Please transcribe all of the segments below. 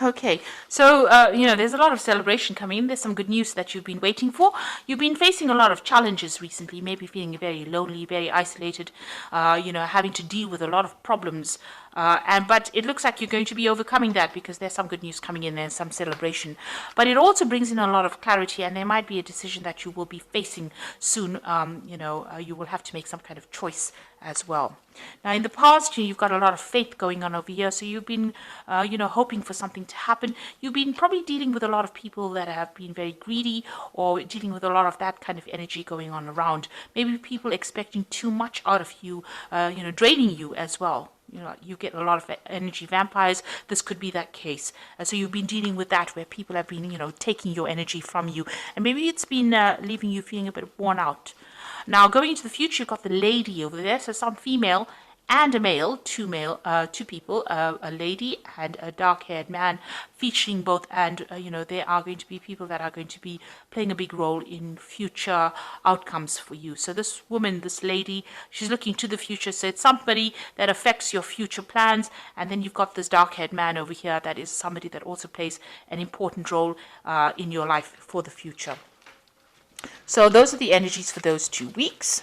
Okay, so there's a lot of celebration coming in. There's some good news that you've been waiting for. You've been facing a lot of challenges recently, maybe feeling very lonely, very isolated, having to deal with a lot of problems. But it looks like you're going to be overcoming that because there's some good news coming in and some celebration. But it also brings in a lot of clarity, and there might be a decision that you will be facing soon. You will have to make some kind of choice as well. Now, in the past, you've got a lot of faith going on over here, so you've been, hoping for something to happen. You've been probably dealing with a lot of people that have been very greedy, or dealing with a lot of that kind of energy going on around. Maybe people expecting too much out of you, draining you as well. You get a lot of energy vampires. This could be that case. So you've been dealing with that where people have been, taking your energy from you. And maybe it's been leaving you feeling a bit worn out. Now, going into the future, you've got the lady over there. So some female and a male, two people, a lady and a dark-haired man, featuring both. And, there are going to be people that are going to be playing a big role in future outcomes for you. So this woman, this lady, she's looking to the future. So it's somebody that affects your future plans. And then you've got this dark-haired man over here that is somebody that also plays an important role in your life for the future. So those are the energies for those 2 weeks.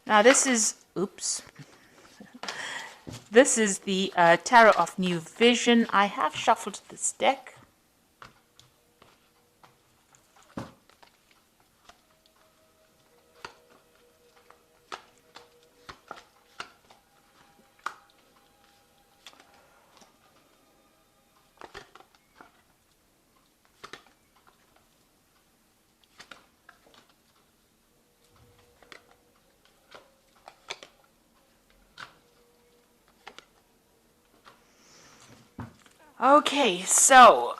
Now this is the Tarot of New Vision. I have shuffled this deck. Okay, so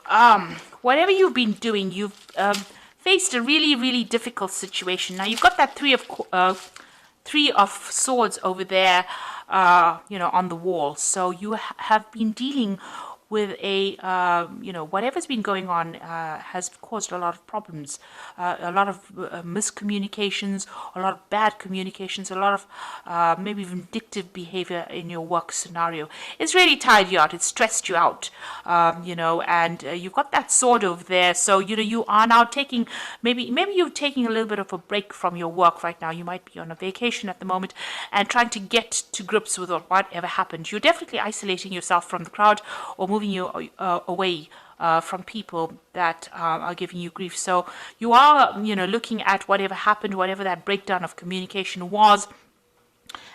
whatever you've been doing, you've faced a really, really difficult situation. Now you've got that three of swords over there, on the wall. So you have been dealing with whatever's been going on has caused a lot of problems, a lot of miscommunications, a lot of bad communications, a lot of maybe vindictive behavior in your work scenario. It's really tired you out. It's stressed you out, and you've got that sword over there. So, you are now taking, maybe you're taking a little bit of a break from your work right now. You might be on a vacation at the moment and trying to get to grips with whatever happened. You're definitely isolating yourself from the crowd or moving you away from people that are giving you grief. So you are, looking at whatever happened, whatever that breakdown of communication was,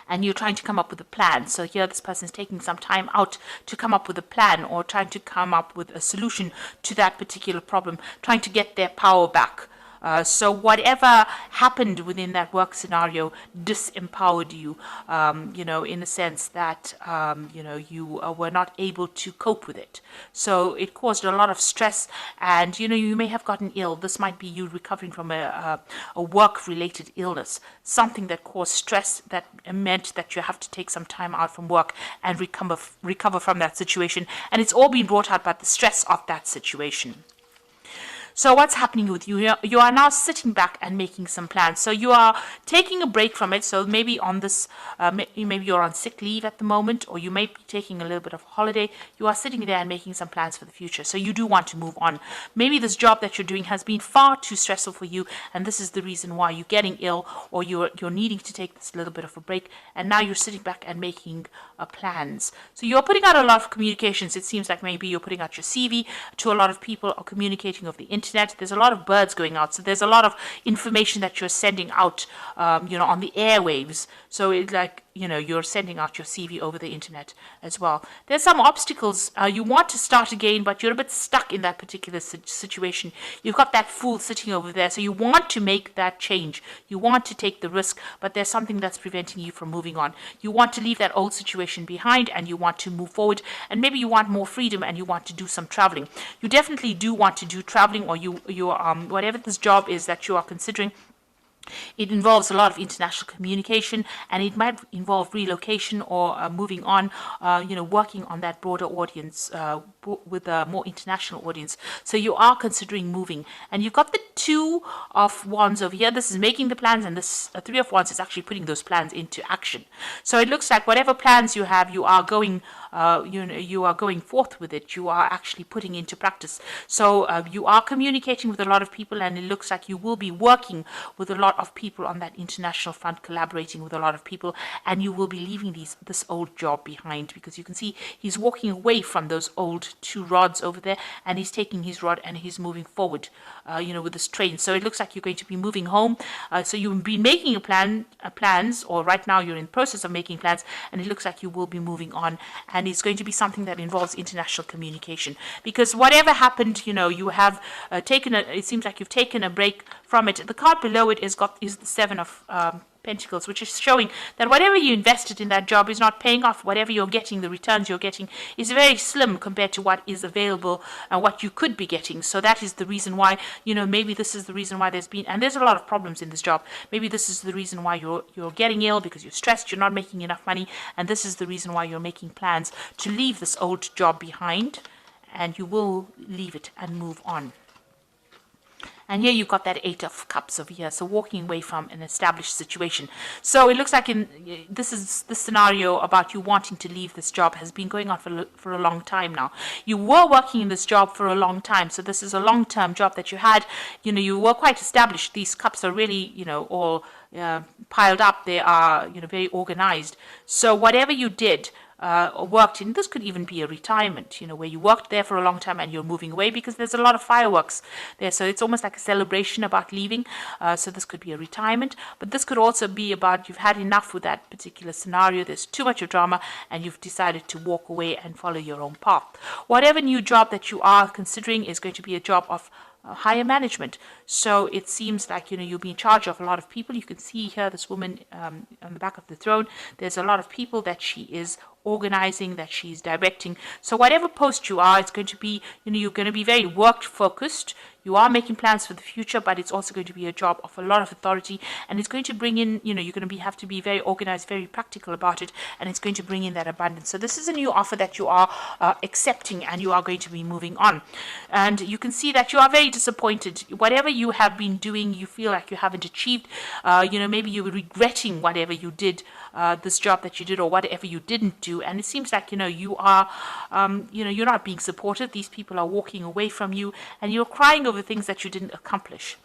and you're trying to come up with a plan. So here this person is taking some time out to come up with a plan or trying to come up with a solution to that particular problem, trying to get their power back. So whatever happened within that work scenario disempowered you, in the sense that, you were not able to cope with it. So it caused a lot of stress and, you may have gotten ill. This might be you recovering from a work-related illness, something that caused stress that meant that you have to take some time out from work and recover from that situation. And it's all been brought out by the stress of that situation. So what's happening with you? You are now sitting back and making some plans. So you are taking a break from it. So maybe on this, maybe you're on sick leave at the moment, or you may be taking a little bit of holiday. You are sitting there and making some plans for the future. So you do want to move on. Maybe this job that you're doing has been far too stressful for you, and this is the reason why you're getting ill, or you're needing to take this little bit of a break. And now you're sitting back and making plans. So you're putting out a lot of communications. It seems like maybe you're putting out your CV to a lot of people, or communicating over the internet. There's a lot of birds going out, so there's a lot of information that you're sending out, on the airwaves. So it's like, you're sending out your CV over the internet as well. There's some obstacles. You want to start again, but you're a bit stuck in that particular situation. You've got that Fool sitting over there, so you want to make that change. You want to take the risk, but there's something that's preventing you from moving on. You want to leave that old situation behind, and you want to move forward, and maybe you want more freedom, and you want to do some traveling. You definitely do want to do traveling, or you whatever this job is that you are considering, It involves a lot of international communication, and it might involve relocation or moving on, working on that broader audience with a more international audience. So you are considering moving, and you've got the Two of Wands over here. This is making the plans, and this Three of Wands is actually putting those plans into action. So it looks like whatever plans you have, you are going you are going forth with it. You are actually putting into practice. So you are communicating with a lot of people, and it looks like you will be working with a lot of people on that international front, collaborating with a lot of people, and you will be leaving this old job behind, because you can see he's walking away from those old two rods over there, and he's taking his rod and he's moving forward, with this train. So it looks like you're going to be moving home. So you've been making plans, or right now you're in the process of making plans, and it looks like you will be moving on, and it's going to be something that involves international communication, because whatever happened, you have it seems like you've taken a break from it. The card below it is the Seven of Pentacles, which is showing that whatever you invested in that job is not paying off. Whatever you're getting, the returns you're getting is very slim compared to what is available and what you could be getting. So that is the reason why, maybe this is the reason why there's a lot of problems in this job. Maybe this is the reason why you're getting ill, because you're stressed, you're not making enough money, and this is the reason why you're making plans to leave this old job behind, and you will leave it and move on. And here you've got that Eight of Cups over here, so walking away from an established situation. So it looks like this scenario about you wanting to leave this job has been going on for a long time now. You were working in this job for a long time, so this is a long-term job that you had. You were quite established. These cups are really, all piled up. They are, very organized. So whatever you did, worked in, this could even be a retirement, where you worked there for a long time and you're moving away, because there's a lot of fireworks there. So it's almost like a celebration about leaving. So this could be a retirement, but this could also be about you've had enough with that particular scenario. There's too much of drama, and you've decided to walk away and follow your own path. Whatever new job that you are considering is going to be a job of higher management. So it seems like you'll be in charge of a lot of people. You can see here this woman on the back of the throne. There's a lot of people that she is organizing, that she's directing. So whatever post you are, it's going to be, you're going to be very work focused. You are making plans for the future, but it's also going to be a job of a lot of authority, and it's going to bring in, you're going to have to be very organized, very practical about it, and it's going to bring in that abundance. So this is a new offer that you are accepting, and you are going to be moving on. And you can see that you are very disappointed. Whatever you have been doing, you feel like you haven't achieved. Maybe you're regretting whatever you did, this job that you did, or whatever you didn't do. And it seems like, you are, you're not being supported. These people are walking away from you, and you're crying over things that you didn't accomplish.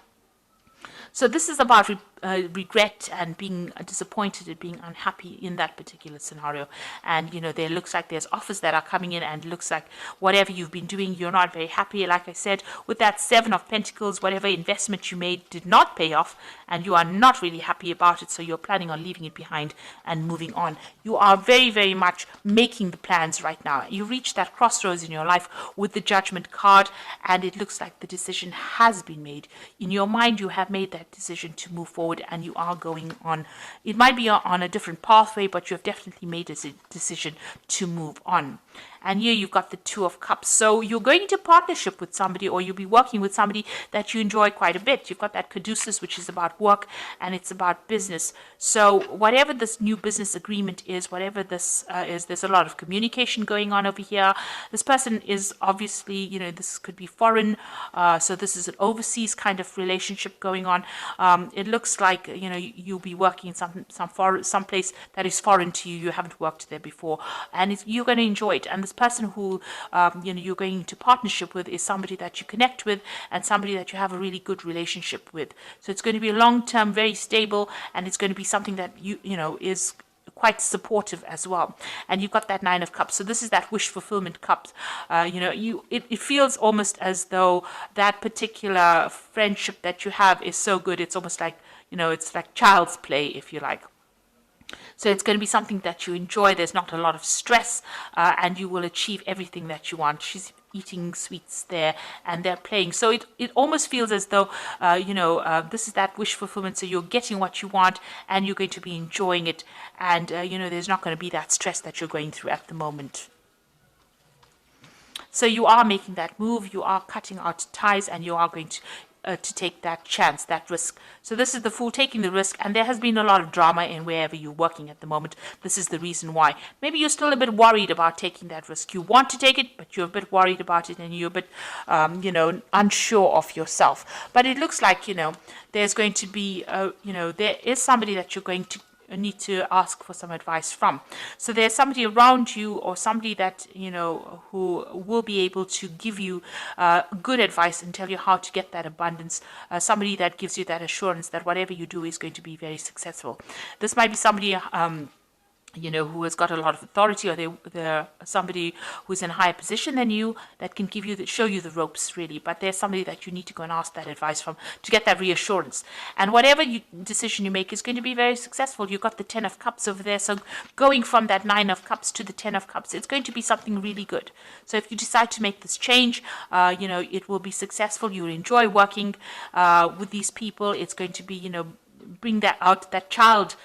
So this is about regret and being disappointed and being unhappy in that particular scenario. And, there looks like there's offers that are coming in, and it looks like whatever you've been doing, you're not very happy. Like I said, with that Seven of Pentacles, whatever investment you made did not pay off, and you are not really happy about it. So you're planning on leaving it behind and moving on. You are very, very much making the plans right now. You reach that crossroads in your life with the Judgment card, and it looks like the decision has been made. In your mind, you have made that decision to move forward, and you are going on. It might be on a different pathway, but you have definitely made a decision to move on. And here you've got the Two of Cups. So you're going into partnership with somebody, or you'll be working with somebody that you enjoy quite a bit. You've got that Caduceus, which is about work, and it's about business. So whatever this new business agreement is, whatever this is, there's a lot of communication going on over here. This person is obviously, this could be foreign. So this is an overseas kind of relationship going on. It looks like, you'll be working in some place that is foreign to you. You haven't worked there before, and you're going to enjoy it. And this person who you're going into partnership with is somebody that you connect with, and somebody that you have a really good relationship with. So it's going to be long-term, very stable, and it's going to be something that is quite supportive as well. And you've got that Nine of Cups. So this is that wish fulfillment cup. It feels almost as though that particular friendship that you have is so good. It's almost like, it's like child's play, if you like. So it's going to be something that you enjoy. There's not a lot of stress, and you will achieve everything that you want. She's eating sweets there, and they're playing. So it almost feels as though, this is that wish fulfillment. So you're getting what you want, and you're going to be enjoying it. And, there's not going to be that stress that you're going through at the moment. So you are making that move. You are cutting out ties, and you are going to to take that chance, that risk. So this is the Fool taking the risk, and there has been a lot of drama in wherever you're working at the moment. This is the reason why. Maybe you're still a bit worried about taking that risk. You want to take it, but you're a bit worried about it, and you're a bit, unsure of yourself. But it looks like, there's going to be, there is somebody that you're going to need to ask for some advice from. So there's somebody around you, or somebody that who will be able to give you good advice and tell you how to get that abundance, somebody that gives you that assurance that whatever you do is going to be very successful. This might be somebody who has got a lot of authority, or they're somebody who's in a higher position than you that can show you the ropes, really. But there's somebody that you need to go and ask that advice from to get that reassurance. And whatever decision you make is going to be very successful. You've got the 10 of Cups over there. So going from that 9 of Cups to the 10 of Cups, it's going to be something really good. So if you decide to make this change, it will be successful. You'll enjoy working with these people. It's going to be, bring that out, that child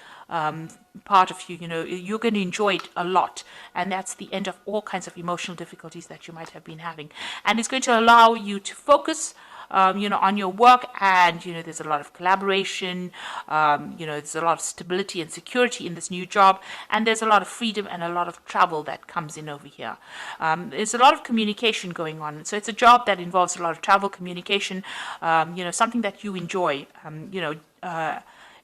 part of you, you're going to enjoy it a lot, and that's the end of all kinds of emotional difficulties that you might have been having, and it's going to allow you to focus on your work, and there's a lot of collaboration, there's a lot of stability and security in this new job, and there's a lot of freedom and a lot of travel that comes in over here. There's a lot of communication going on, so it's a job that involves a lot of travel, communication, something that you enjoy,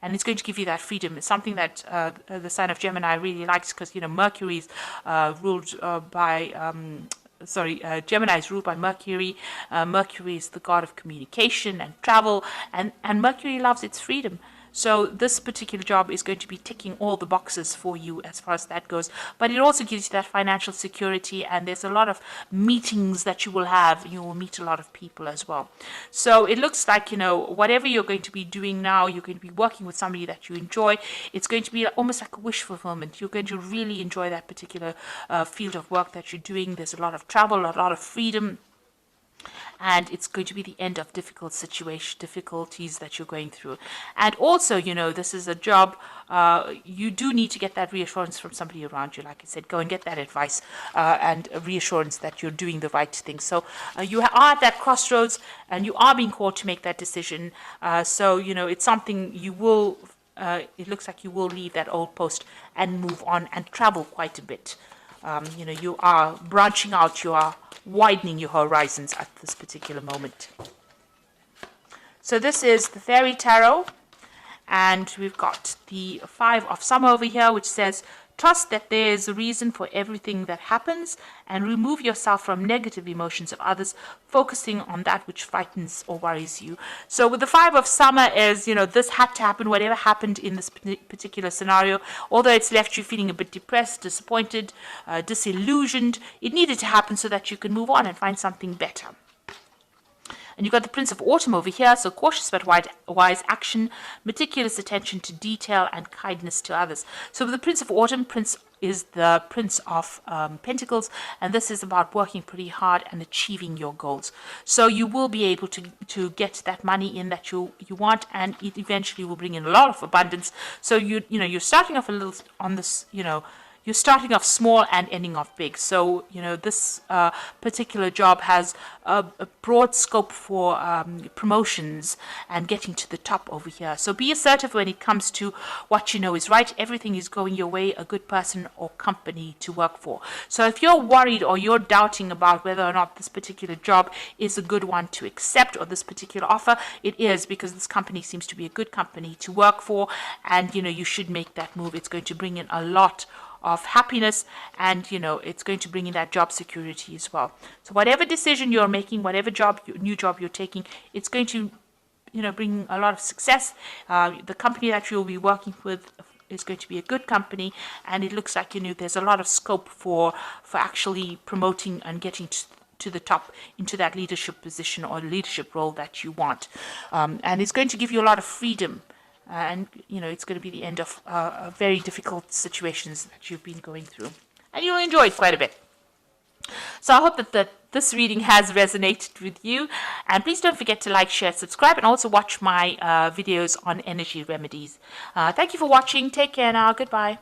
and it's going to give you that freedom. It's something that the sign of Gemini really likes, because Mercury is ruled by Gemini is ruled by Mercury. Mercury is the god of communication and travel, and Mercury loves its freedom. So this particular job is going to be ticking all the boxes for you as far as that goes. But it also gives you that financial security, and there's a lot of meetings that you will have. You will meet a lot of people as well. So it looks like, whatever you're going to be doing now, you're going to be working with somebody that you enjoy. It's going to be almost like a wish fulfillment. You're going to really enjoy that particular field of work that you're doing. There's a lot of travel, a lot of freedom. And it's going to be the end of difficulties that you're going through. And also, this is a job, you do need to get that reassurance from somebody around you. Like I said, go and get that advice and a reassurance that you're doing the right thing. So you are at that crossroads, and you are being called to make that decision. So, it's something you will, it looks like you will leave that old post and move on and travel quite a bit. You are branching out, you are widening your horizons at this particular moment. So this is the Fairy Tarot, and we've got the 5 of Summer over here, which says, trust that there is a reason for everything that happens, and remove yourself from negative emotions of others, focusing on that which frightens or worries you. So with the 5 of Summer is, this had to happen, whatever happened in this particular scenario, although it's left you feeling a bit depressed, disappointed, disillusioned, it needed to happen so that you can move on and find something better. And you've got the Prince of Autumn over here, so cautious but wise action, meticulous attention to detail, and kindness to others. So with the Prince of Autumn, Prince is the Prince of Pentacles, and this is about working pretty hard and achieving your goals. So you will be able to get that money in that you want, and it eventually will bring in a lot of abundance. So you're starting off a little on this, you're starting off small and ending off big. So, this particular job has a broad scope for promotions and getting to the top over here. So be assertive when it comes to what you know is right. Everything is going your way, a good person or company to work for. So if you're worried or you're doubting about whether or not this particular job is a good one to accept, or this particular offer, it is, because this company seems to be a good company to work for, and, you should make that move. It's going to bring in a lot of happiness, and it's going to bring in that job security as well. So whatever decision you're making, whatever new job you're taking, it's going to bring a lot of success. The company that you'll be working with is going to be a good company, and it looks like there's a lot of scope for actually promoting and getting to the top into that leadership position or leadership role that you want, and it's going to give you a lot of freedom. And, it's going to be the end of very difficult situations that you've been going through. And you'll enjoy it quite a bit. So I hope that this reading has resonated with you. And please don't forget to like, share, subscribe, and also watch my videos on energy remedies. Thank you for watching. Take care now. Goodbye.